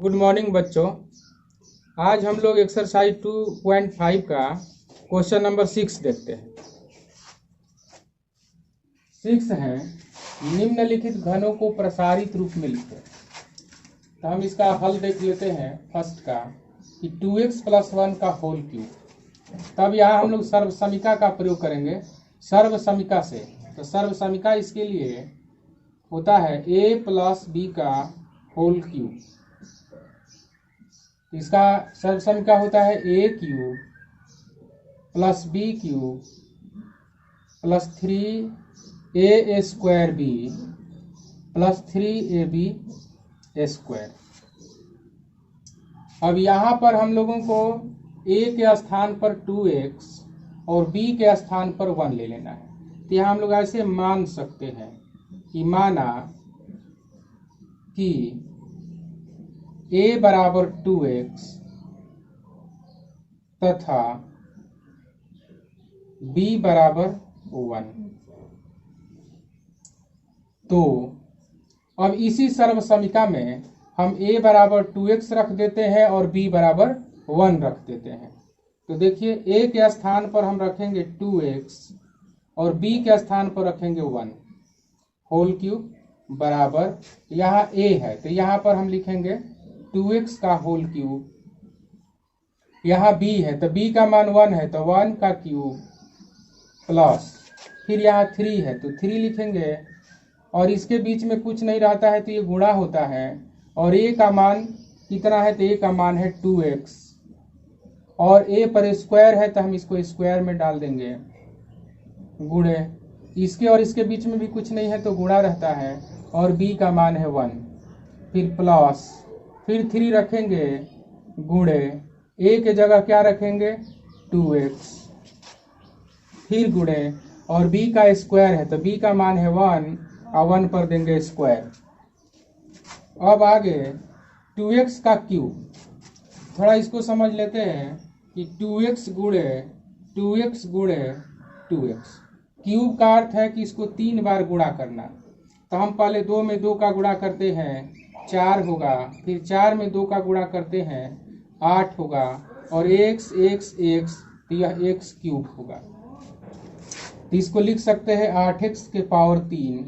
Good morning बच्चों। आज हम लोग एक्सरसाइज 2.5 का क्वेश्चन नंबर 6 देखते हैं। 6 है, निम्नलिखित घनों को प्रसारित रूप में लिखें। तो हम इसका हल देख लेते हैं। फर्स्ट का कि 2x + 1 का होल क्यूब। तब यहाँ हम लोग सर्वसमीका का प्रयोग करेंगे। सर्वसमीका से तो सर्वसमीका इसके लिए होता है a + b का होल क्यूब। इसका सर्वसमीका होता है a³ + b³ + 3a² + 3ab²। अब यहाँ पर हम लोगों को a के स्थान पर 2x और b के स्थान पर 1 ले लेना है। तो यहाँ हम लोग ऐसे मान सकते हैं कि माना कि a = 2x तथा b = 1। तो अब इसी सर्वसमीका में हम a = 2x रख देते हैं और b = 1 रख देते हैं। तो देखिए a के स्थान पर हम रखेंगे 2x और b के स्थान पर रखेंगे 1 होल क्यूब बराबर, यहाँ a है तो यहाँ पर हम लिखेंगे 2x का होल क्यूब। यहाँ b है तो b का मान 1 है तो 1 का क्यूब प्लस, फिर यहाँ 3 है तो 3 लिखेंगे और इसके बीच में कुछ नहीं रहता है तो ये गुणा होता है। और a का मान कितना है तो a का मान है 2x और a पर स्क्वायर है तो हम इसको स्क्वायर में डाल देंगे गुणे, इसके और इसके बीच में भी कुछ नहीं है तो गुणा रहता है और b का मान है 1, फिर प्लस, फिर 3 रखेंगे गुणे, a के जगह क्या रखेंगे 2x, फिर गुणे और b का स्क्वायर है तो b का मान है 1 और 1 पर देंगे स्क्वायर। अब आगे 2x का क्यूब, थोड़ा इसको समझ लेते हैं कि 2x गुणे 2x गुणे 2x। क्यूब का अर्थ है कि इसको 3 बार गुणा करना। तो हम पहले 2 में 2 का गुणा करते हैं 4 होगा, फिर 4 में 2 का गुणा करते हैं 8 होगा और x तो यह x³ होगा। तो इसको लिख सकते हैं 8x के पावर 3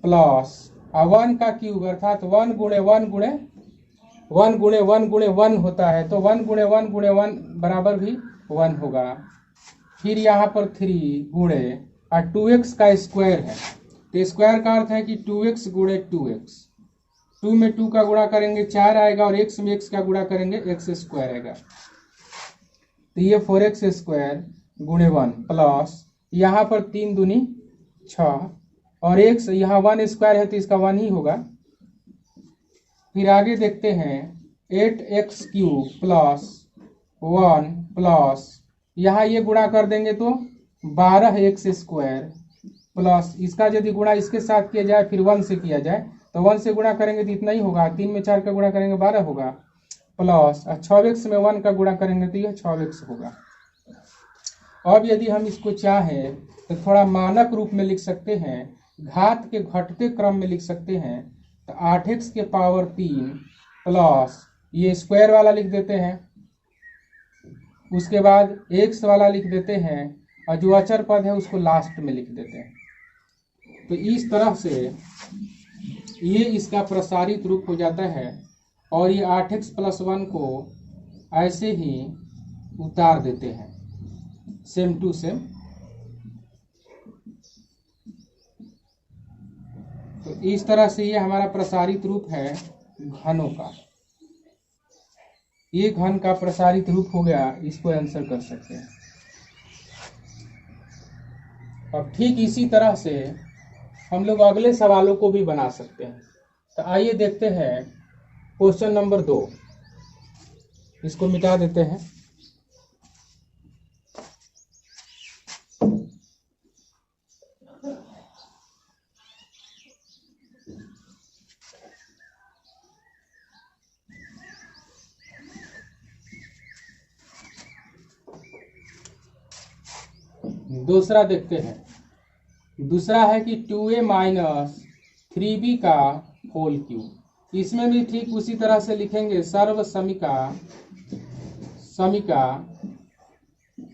प्लस 1 का क्यूब अर्थात 1 गुणे 1 गुणे 1 गुणे 1 गुणे 1 होता है तो 1 गुणे 1 गुणे 1 बराबर भी 1 होगा। फिर यहाँ पर 3 गुणे और 2x का स्क्वायर है तो स्क्वायर का अर्थ है कि 2x गुणे 2x। 2 में 2 का गुणा करेंगे 4 आएगा और x में x का गुणा करेंगे x² आएगा। तो ये 4x² गुणे 1 प्लस यहाँ पर 3 दूनी 6 और x यहाँ 1 स्क्वायर है तो इसका 1 ही होगा। फिर आगे देखते हैं 8x³ प्लस 1 प्लस यहाँ ये गुणा कर देंगे तो 12x² प्लस इसका यदि गुणा इसके साथ किया जाए फिर 1 से किया जाए तो 1 से गुणा करेंगे तो इतना ही होगा, 3 में 4 का गुणा करेंगे 12 होगा प्लस 6x में 1 का गुणा करेंगे तो यह 6x होगा। अब यदि हम इसको चाहें तो थोड़ा मानक रूप में लिख सकते हैं, घात के घटते क्रम में लिख सकते हैं। तो 8x के पावर 3 प्लस ये स्क्वायर वाला लिख देते हैं, उसके बाद x वाला लिख देते हैं और जो अचर पद है उसको लास्ट में लिख देते हैं। तो इस तरह से ये इसका प्रसारित रूप हो जाता है और ये 8x + 1 को ऐसे ही उतार देते हैं सेम टू सेम। तो इस तरह से ये हमारा प्रसारित रूप है घनों का। ये घन का प्रसारित रूप हो गया, इसको आंसर कर सकते हैं। अब ठीक इसी तरह से हम लोग अगले सवालों को भी बना सकते हैं। तो आइए देखते हैं क्वेश्चन नंबर 2। इसको मिटा देते हैं। दूसरा देखते हैं। दूसरा है कि 2a - 3b का होल क्यूब। इसमें भी ठीक उसी तरह से लिखेंगे सर्व समीका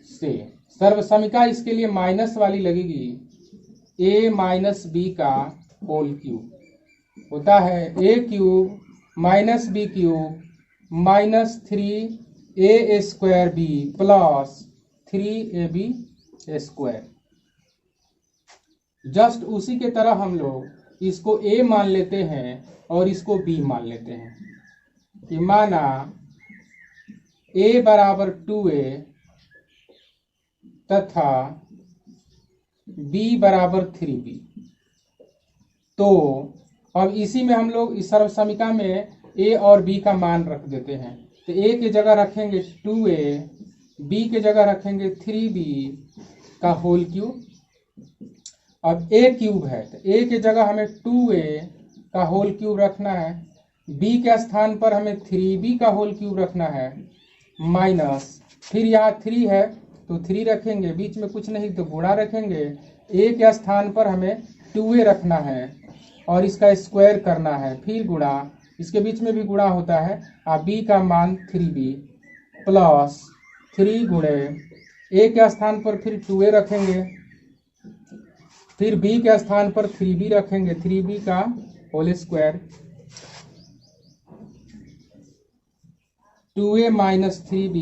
से। सर्व समीका इसके लिए माइनस वाली लगेगी, a माइनस बी का होल क्यूब होता है a cube minus B cube minus 3a square B plus 3ab square. Just उसी के तरह हम लोग इसको a मान लेते हैं और इसको b मान लेते हैं कि माना a बराबर 2a तथा b बराबर 3b। तो अब इसी में हम लोग इस सर्व समीका में a और b का मान रख देते हैं। तो a के जगह रखेंगे 2a, b के जगह रखेंगे 3b का होल क्यूब। अब a क्यूब है तो a के जगह हमें 2a का होल क्यूब रखना है, b के स्थान पर हमें 3b का होल क्यूब रखना है, माइनस फिर यहाँ 3 है तो 3 रखेंगे, बीच में कुछ नहीं तो गुणा रखेंगे, a के स्थान पर हमें 2a रखना है और इसका स्क्वायर करना है, फिर गुणा, इसके बीच में भी गुणा होता है, और b का मान 3b प्लस 3 गुणे a के स्थान पर फिर 2a रखेंगे, फिर b के स्थान पर 3b रखेंगे, 3b का whole square, 2a minus 3b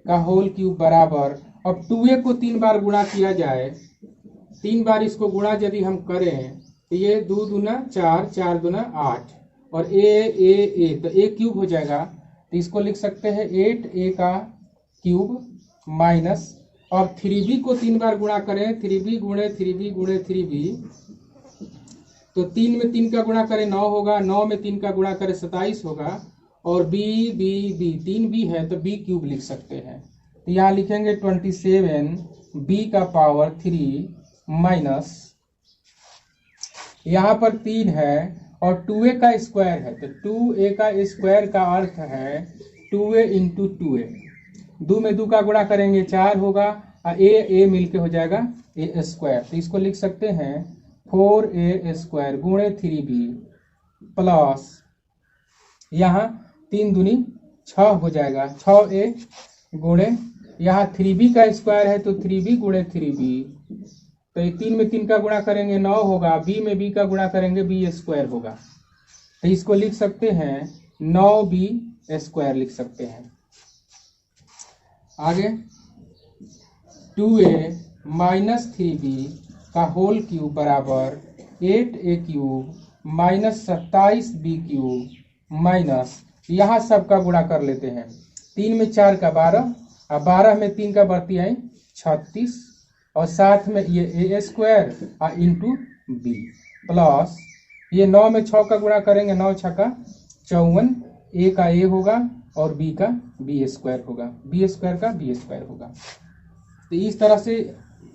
का होल क्यूब बराबर। अब 2a को 3 बार गुणा किया जाए, 3 बार इसको गुणा यदि हम करें तो ये 2 दूना 4, 4 दूना 8 और a तो a क्यूब हो जाएगा। तो इसको लिख सकते हैं 8a का क्यूब माइनस, और 3b को 3 बार गुणा करें, 3b गुणे 3b गुणे 3b, तो 3 में 3 का गुणा करें 9 होगा, 9 में 3 का गुणा करें 27 होगा, और b 3b है तो b क्यूब लिख सकते हैं। तो यहाँ लिखेंगे 27b का पावर 3 माइनस, यहाँ पर 3 है और 2a का स्क्वायर है, तो 2a का स्क्वायर का अर्थ है 2a इंटू 2a, 2 में 2 का गुणा करेंगे 4 होगा, और a मिलके हो जाएगा a स्क्वायर। तो इसको लिख सकते हैं 4a स्क्वायर गुणे 3b प्लस, यहाँ 3 दूनी 6 हो जाएगा, 6a गुणे, यहाँ 3b का स्क्वायर है तो 3b गुणे 3b, तो ये 3 में 3 का गुणा करेंगे 9 होगा, b में b का गुणा करेंगे b स्क्वायर होगा। तो इसको लिख सकते हैं 9b स्क्वायर लिख सकते हैं। आगे 2a माइनस 3b का होल क्यूब बराबर 8a cube minus 27b cube minus, यहाँ सब का गुणा कर लेते हैं, 3 में 4 का 12 और 12 में 3 का बढ़ती है 36, और साथ में ये a स्क्वायर और इंटू b प्लस, ये 9 में 6 का गुणा करेंगे, 9 6 का 54, a का a होगा और b का b स्क्वायर होगा, b स्क्वायर का b स्क्वायर होगा। तो इस तरह से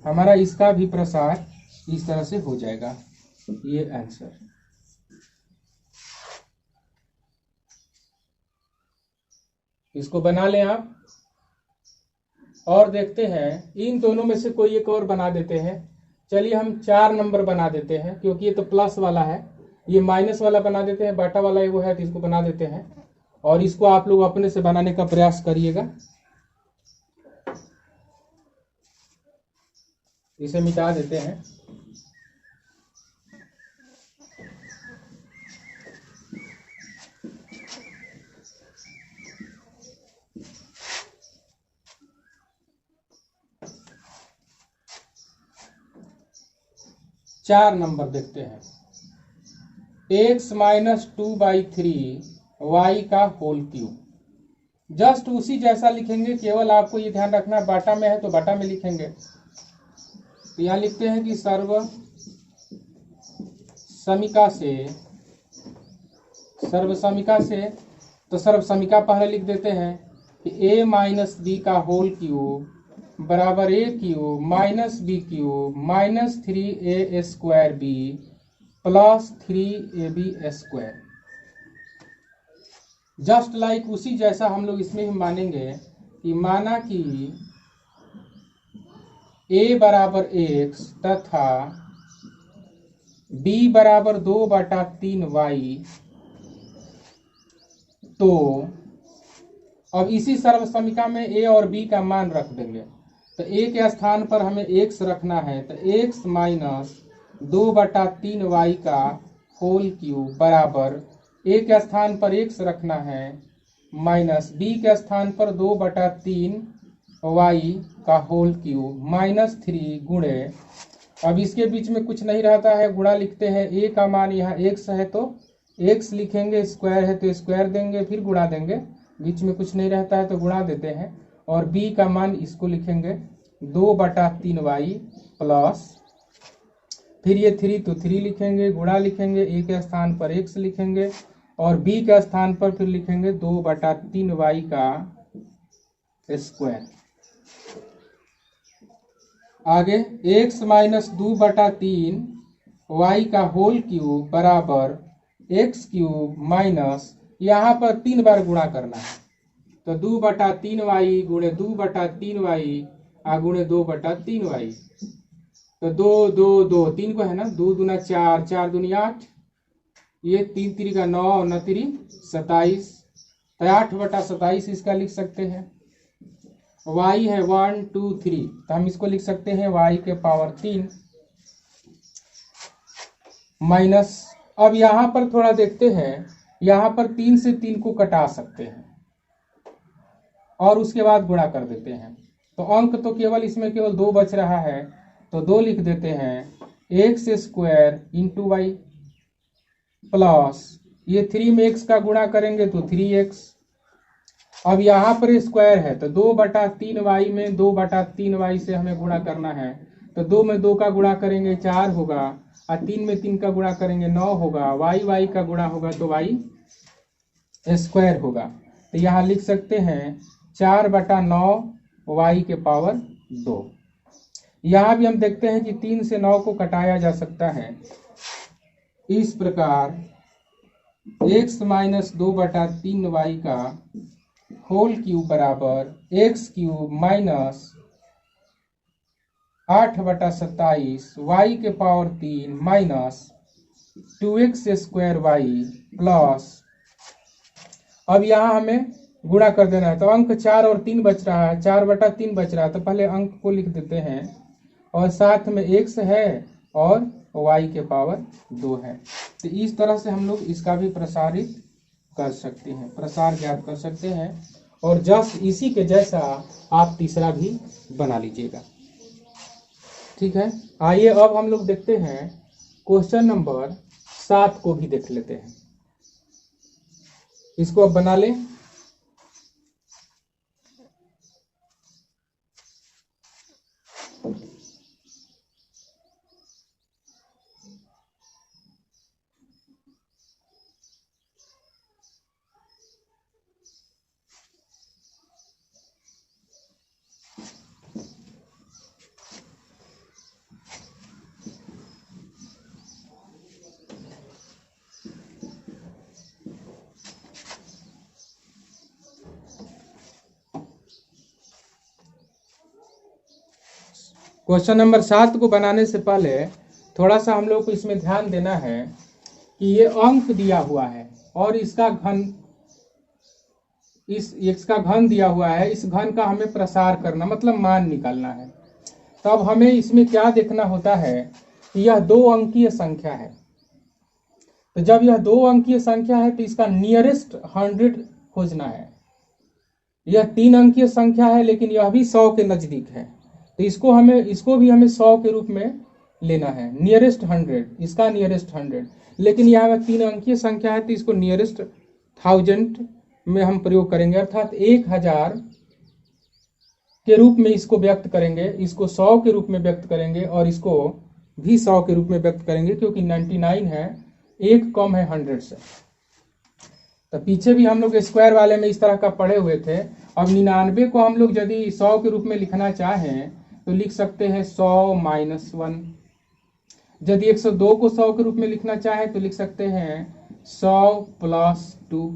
हमारा इसका भी प्रसार इस तरह से हो जाएगा, ये आंसर। इसको बना लें आप और देखते हैं, इन दोनों में से कोई एक और बना देते हैं। चलिए हम 4 नंबर बना देते हैं, क्योंकि ये तो प्लस वाला है, ये माइनस वाला बना देते हैं, बाटा वाला वो है तो इसको बना देते हैं, और इसको आप लोग अपने से बनाने का प्रयास करिएगा। इसे मिटा देते हैं। चार नंबर देखते हैं, x माइनस 2/3 y का होल क्यूब। जस्ट उसी जैसा लिखेंगे, केवल आपको ये ध्यान रखना बाटा में है तो बाटा में लिखेंगे। तो यहाँ लिखते हैं कि सर्व समीका से तो सर्व समीका पहले लिख देते हैं कि a माइनस बी का होल क्यूब बराबर a cube minus B cube minus 3a square b plus 3ab square. Just like उसी जैसा हम लोग इसमें भी मानेंगे कि माना कि a बराबर x तथा b बराबर 2/3y तो अब इसी सर्वसमिका में a और b का मान रख देंगे। तो a के स्थान पर हमें x रखना है, तो x माइनस 2/3y का होल क्यूब बराबर a के स्थान पर x रखना है माइनस b के स्थान पर 2/3y का होल क्यूब -3 गुणे, अब इसके बीच में कुछ नहीं रहता है, गुणा लिखते हैं। a का मान यहाँ x है तो x लिखेंगे, स्क्वायर है तो स्क्वायर देंगे, फिर गुणा देंगे, बीच में कुछ नहीं रहता है तो गुणा देते हैं। और b का मान इसको लिखेंगे 2/3y प्लस, फिर ये 3 तो 3 लिखेंगे, गुणा लिखेंगे, a के स्थान पर x लिखेंगे और b के स्थान पर फिर लिखेंगे 2/3y का स्क्वायर। आगे x माइनस 2/3y का होल क्यूब बराबर x क्यूब माइनस, यहाँ पर 3 बार गुणा करना है, तो 2/3y गुणे 2/3y गुणे 2/3y, तो 2 2 2 3 को है ना, 2 दूना 4, 4 दूनी 8, ये 3 3 का 9, 9 3 27, तो 8/27 इसका लिख सकते हैं। y है 1 2 3, तो हम इसको लिख सकते हैं y के पावर 3 माइनस, अब यहाँ पर थोड़ा देखते हैं, यहाँ पर 3 से 3 को कटा सकते हैं और उसके बाद गुणा कर देते हैं, तो अंक तो केवल इसमें केवल 2 बच रहा है, तो 2 लिख देते हैं x square into Y plus, ये 3 में x का गुणा करेंगे तो 3x, अब यहाँ पर स्क्वायर है तो 2/3y में 2/3y से हमें गुणा करना है, तो 2 में 2 का गुणा करेंगे 4 होगा, और 3 में 3 का गुणा करेंगे 9 होगा, y का गुणा होगा तो y स्क्वायर होगा, तो यहाँ लिख सकते हैं 4/9 y के पावर 2। यहाँ भी हम देखते हैं कि 3 से 9 को कटाया जा सकता है, इस प्रकार x माइनस 2/3y का होल क्यूब बराबर x क्यूब माइनस 8/27 y के power 3 minus 2x square y plus, अब यहाँ हमें गुणा कर देना है, तो अंक 4 और 3 बच रहा है, 4/3 बच रहा है, तो पहले अंक को लिख देते हैं और साथ में x है और y के पावर 2 है। तो इस तरह से हम लोग इसका भी प्रसारित कर सकते हैं, प्रसार ज्ञात कर सकते हैं, और जस्ट इसी के जैसा आप तीसरा भी बना लीजिएगा। ठीक है, आइए अब हम लोग देखते हैं क्वेश्चन नंबर 7 को भी देख लेते हैं, इसको अब बना लें। क्वेश्चन नंबर 7 को बनाने से पहले थोड़ा सा हम लोग को इसमें ध्यान देना है कि ये अंक दिया हुआ है और इसका घन, इस x का घन दिया हुआ है, इस घन का हमें प्रसार करना मतलब मान निकालना है। तो अब हमें इसमें क्या देखना होता है कि यह 2 अंकीय संख्या है, तो जब यह 2 अंकीय संख्या है तो इसका नियरेस्ट 100 खोजना है। यह 3 अंकीय संख्या है लेकिन यह भी 100 के नजदीक है, तो इसको भी हमें 100 के रूप में लेना है, नियरेस्ट 100, इसका नियरेस्ट 100, लेकिन यहाँ 3 अंकीय संख्या है तो इसको नियरेस्ट 1000 में हम प्रयोग करेंगे, अर्थात 1000 के रूप में इसको व्यक्त करेंगे, इसको 100 के रूप में व्यक्त करेंगे और इसको भी 100 के रूप में व्यक्त करेंगे, क्योंकि 99 है, 1 कम है 100 से। तो पीछे भी हम लोग स्क्वायर वाले में इस तरह का पढ़े हुए थे। अब 99 को हम लोग यदि 100 के रूप में लिखना चाहें तो लिख सकते हैं 100 माइनस 1। यदि 102 को 100 के रूप में लिखना चाहें तो लिख सकते हैं 100 प्लस 2।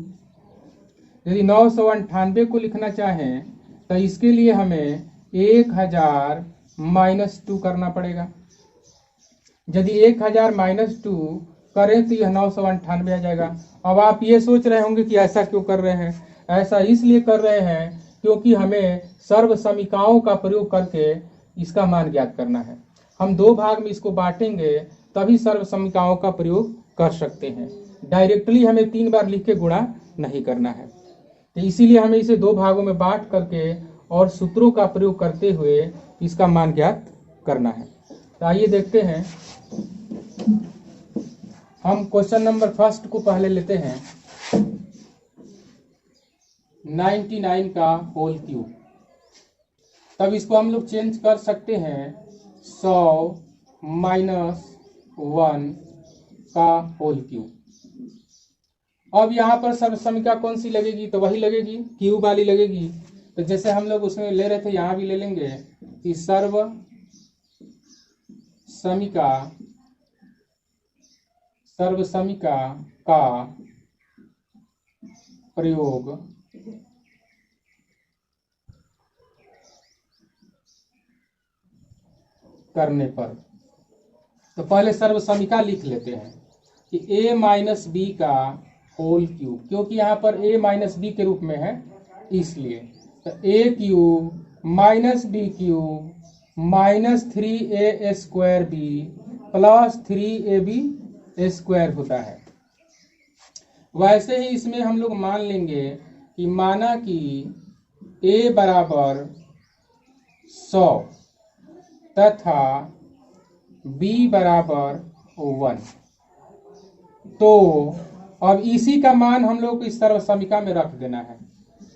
यदि 998 को लिखना चाहें तो इसके लिए हमें 1000 माइनस 2 करना पड़ेगा। यदि 1000 माइनस 2 करें तो यह 998 आ जाएगा। अब आप ये सोच रहे होंगे कि ऐसा क्यों कर रहे हैं। ऐसा इसलिए कर रहे हैं क्योंकि हमें सर्व समीकाओं का प्रयोग करके इसका मान ज्ञात करना है। हम दो भाग में इसको बांटेंगे तभी सर्व समीकाओं का प्रयोग कर सकते हैं। डायरेक्टली हमें 3 बार लिख के गुणा नहीं करना है। तो इसीलिए हमें इसे दो भागों में बांट करके और सूत्रों का प्रयोग करते हुए इसका मान ज्ञात करना है। तो आइए देखते हैं। हम क्वेश्चन नंबर फर्स्ट को पहले लेते हैं। 99 का होल क्यूब। तब इसको हम लोग चेंज कर सकते हैं 100 माइनस 1 का होल क्यूब। अब यहाँ पर सर्व समीका कौन सी लगेगी, तो वही लगेगी क्यूब वाली लगेगी। तो जैसे हम लोग उसमें ले रहे थे यहाँ भी ले लेंगे कि सर्व समीका का प्रयोग करने पर। तो पहले सर्व समीका लिख लेते हैं कि a माइनस बी का होल क्यूब, क्योंकि यहाँ पर a माइनस बी के रूप में है इसलिए। तो a cube minus B cube minus 3a square B plus 3ab square होता है। वैसे ही इसमें हम लोग मान लेंगे कि माना कि a बराबर 100 तथा b बराबर 1। तो अब इसी का मान हम लोग को इस सर्व समीका में रख देना है।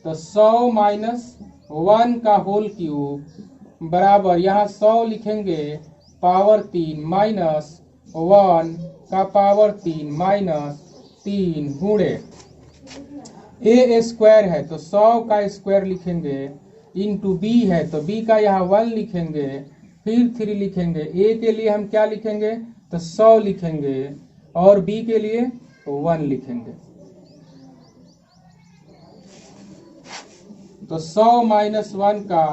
तो 100 माइनस 1 का होल क्यूब बराबर यहाँ 100 लिखेंगे पावर 3 माइनस 1 का पावर 3 माइनस 3 गुणे a स्क्वायर है तो 100 का स्क्वायर लिखेंगे इंटू b है तो b का यहाँ 1 लिखेंगे, फिर 3 लिखेंगे। a के लिए हम क्या लिखेंगे तो 100 लिखेंगे और b के लिए 1 लिखेंगे। तो 100 माइनस 1 का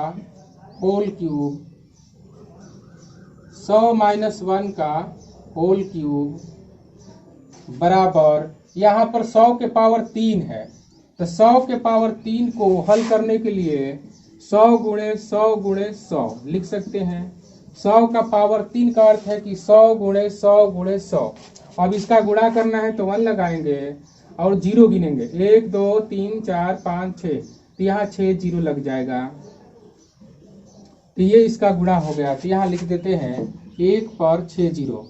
होल क्यूब 100 माइनस 1 का होल क्यूब बराबर यहाँ पर 100 के पावर 3 है। तो 100 के पावर 3 को हल करने के लिए 100 गुणे 100 गुणे 100 लिख सकते हैं। 100 का पावर 3 का अर्थ है कि 100 गुणे 100 गुणे 100। अब इसका गुणा करना है तो 1 लगाएंगे और 0 गिनेंगे 1 2 3 4 5 6, तो यहाँ 6 0 लग जाएगा। तो ये इसका गुणा हो गया। तो यहाँ लिख देते हैं 1 पर 6 0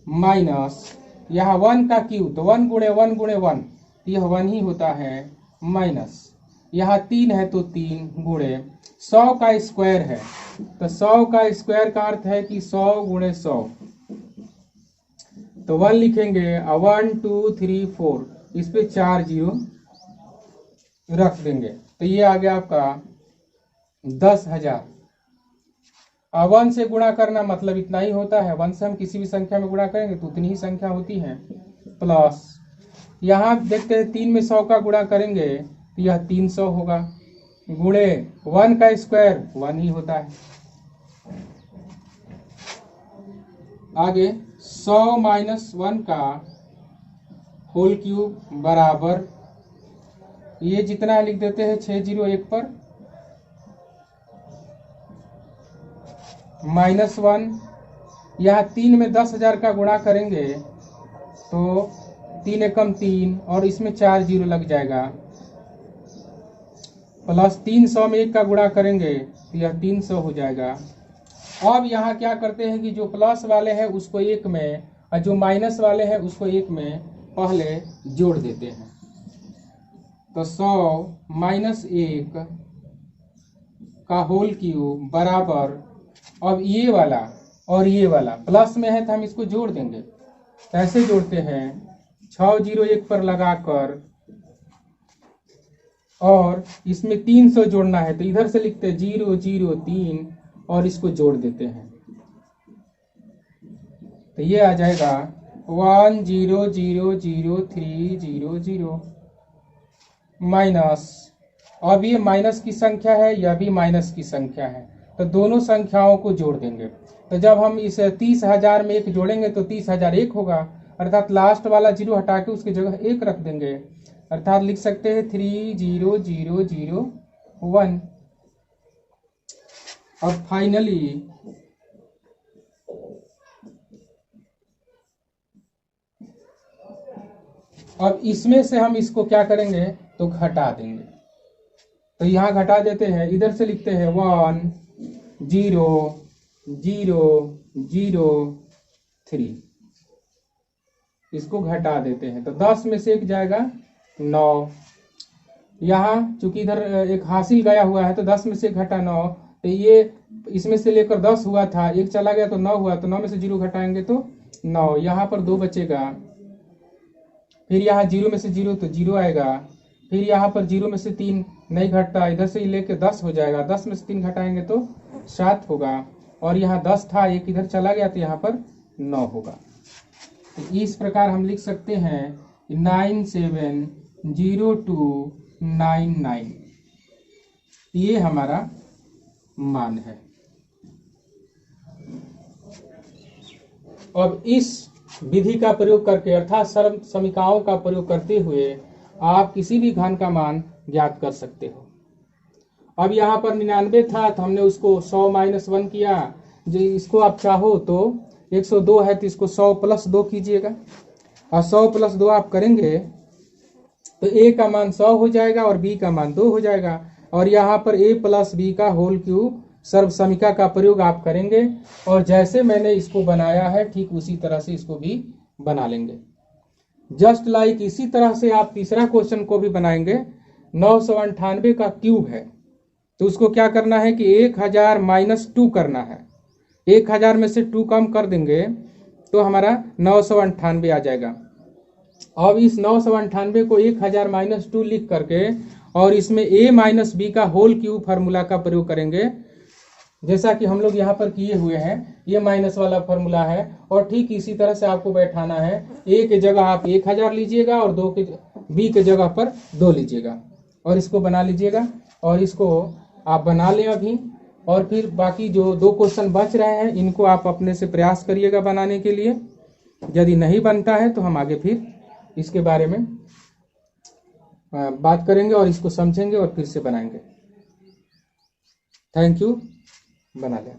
माइनस यहाँ 1 का क्यूब तो 1 गुणे 1 गुणे 1, तो यह 1 ही होता है, माइनस यहाँ 3 है तो 3 गुणे 100 का स्क्वायर है तो 100 का स्क्वायर का अर्थ है कि 100 गुणे 100, तो 1 लिखेंगे 1 2 3 4, इस पे 4 0 रख देंगे। तो ये आ गया आपका 10,000। अब 1 से गुणा करना मतलब इतना ही होता है। 1 से हम किसी भी संख्या में गुणा करेंगे तो उतनी ही संख्या होती है, प्लस यहाँ देखते हैं 3 में 100 का गुणा करेंगे तो यह 300 होगा, गुणे 1 का स्क्वायर 1 ही होता है। आगे 100 माइनस 1 का होल क्यूब बराबर ये जितना लिख देते हैं 601 पर माइनस 1, यहाँ 3 में 10,000 का गुणा करेंगे तो 3 एकम 3 और इसमें 4 0 लग जाएगा, प्लस 300 में 1 का गुणा करेंगे तो यह 300 हो जाएगा। अब यहाँ क्या करते हैं कि जो प्लस वाले हैं उसको 1 में और जो माइनस वाले हैं उसको 1 में पहले जोड़ देते हैं। तो 100 माइनस 1 का होल क्यूब बराबर, अब ये वाला और ये वाला प्लस में है तो हम इसको जोड़ देंगे। कैसे जोड़ते हैं 601 पर लगाकर और इसमें 300 जोड़ना है तो इधर से लिखते हैं 0 0 3 और इसको जोड़ देते हैं तो ये आ जाएगा 1 0 0 0 3 0 0 माइनस, अब ये माइनस की संख्या है यह भी माइनस की संख्या है तो दोनों संख्याओं को जोड़ देंगे। तो जब हम इस 30,000 में 1 जोड़ेंगे तो 30,000 1 होगा, अर्थात लास्ट वाला 0 हटा के उसकी जगह 1 रख देंगे, अर्थात लिख सकते हैं 30001। और फाइनली अब इसमें से हम इसको क्या करेंगे तो घटा देंगे। तो यहां घटा देते हैं, इधर से लिखते हैं 1 0 0 0 3, इसको घटा देते हैं। तो 10 में से 1 जाएगा 9, यहाँ चूंकि इधर एक हासिल गया हुआ है तो 10 में से 1 घटा 9, तो ये इसमें से लेकर 10 हुआ था, 1 चला गया तो 9 हुआ, तो 9 में से 0 घटाएंगे तो 9, यहाँ पर 2 बचेगा, फिर यहाँ 0 में से 0 तो 0 आएगा, फिर यहाँ पर 0 में से 3 नहीं घटता, इधर से लेके 10 हो जाएगा, 10 में से 3 घटाएंगे तो 7 होगा, और यहाँ 10 था 1 इधर चला गया तो यहाँ पर 9 होगा। तो इस प्रकार हम लिख सकते हैं 970299, ये हमारा मान है। अब इस विधि का प्रयोग करके अर्थात सर्व समीकरणों का प्रयोग करते हुए आप किसी भी घन का मान ज्ञात कर सकते हो। अब यहाँ पर 99 था तो हमने उसको 100 - 1 किया, जो इसको आप चाहो तो 102 है तो इसको 100 + 2 कीजिएगा, और 100 + 2 आप करेंगे तो a का मान 100 हो जाएगा और b का मान 2 हो जाएगा, और यहाँ पर a + b का होल क्यूब सर्व समीका का प्रयोग आप करेंगे, और जैसे मैंने इसको बनाया है ठीक उसी तरह से इसको भी बना लेंगे। जस्ट लाइक इसी तरह से आप तीसरा क्वेश्चन को भी बनाएंगे। 998 का क्यूब है तो उसको क्या करना है कि 1000 - 2 करना है, 1000 में से 2 कम कर देंगे तो हमारा 998 आ जाएगा। अब इस 998 को 1000 - 2 लिख करके और इसमें a - b का होल क्यूब फार्मूला का प्रयोग करेंगे, जैसा कि हम लोग यहाँ पर किए हुए हैं, ये माइनस वाला फार्मूला है, और ठीक इसी तरह से आपको बैठाना है। a के जगह आप 1000 लीजिएगा और b के जगह पर 2 लीजिएगा और इसको बना लीजिएगा, और इसको आप बना लें अभी, और फिर बाकी जो 2 क्वेश्चन बच रहे हैं इनको आप अपने से प्रयास करिएगा बनाने के लिए। यदि नहीं बनता है तो हम आगे फिर इसके बारे में बात करेंगे और इसको समझेंगे और फिर से बनाएंगे। थैंक यू, बना लें।